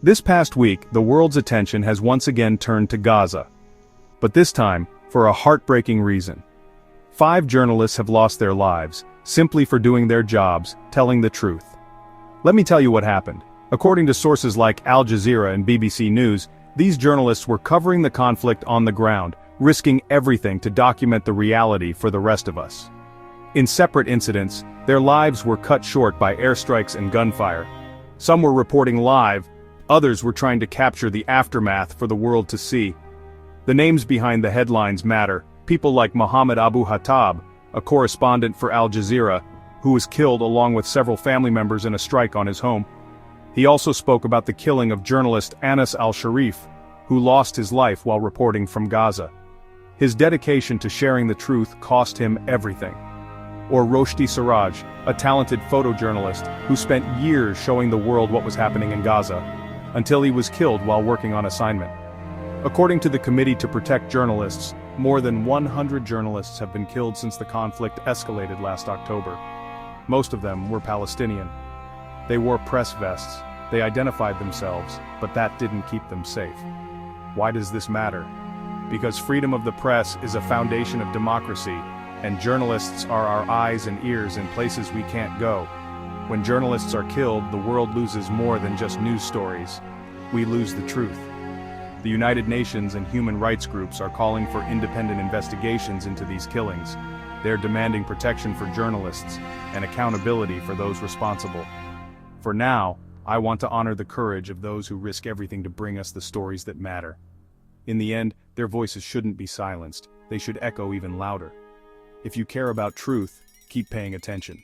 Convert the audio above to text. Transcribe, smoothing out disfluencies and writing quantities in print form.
This past week, the world's attention has once again turned to Gaza. But this time, for a heartbreaking reason. 5 journalists have lost their lives, simply for doing their jobs, telling the truth. Let me tell you what happened. According to sources like Al Jazeera and BBC News, these journalists were covering the conflict on the ground, risking everything to document the reality for the rest of us. In separate incidents, their lives were cut short by airstrikes and gunfire. Some were reporting live, others were trying to capture the aftermath for the world to see. The names behind the headlines matter, people like Mohammed Abu Hattab, a correspondent for Al Jazeera, who was killed along with several family members in a strike on his home. He also spoke about the killing of journalist Anas al-Sharif, who lost his life while reporting from Gaza. His dedication to sharing the truth cost him everything. Or Roshdi Siraj, a talented photojournalist who spent years showing the world what was happening in Gaza, until he was killed while working on assignment. According to the Committee to Protect Journalists, more than 100 journalists have been killed since the conflict escalated last October. Most of them were Palestinian. They wore press vests, they identified themselves, but that didn't keep them safe. Why does this matter? Because freedom of the press is a foundation of democracy, and journalists are our eyes and ears in places we can't go. When journalists are killed, the world loses more than just news stories. We lose the truth. The United Nations and human rights groups are calling for independent investigations into these killings. They're demanding protection for journalists and accountability for those responsible. For now, I want to honor the courage of those who risk everything to bring us the stories that matter. In the end, their voices shouldn't be silenced, they should echo even louder. If you care about truth, keep paying attention.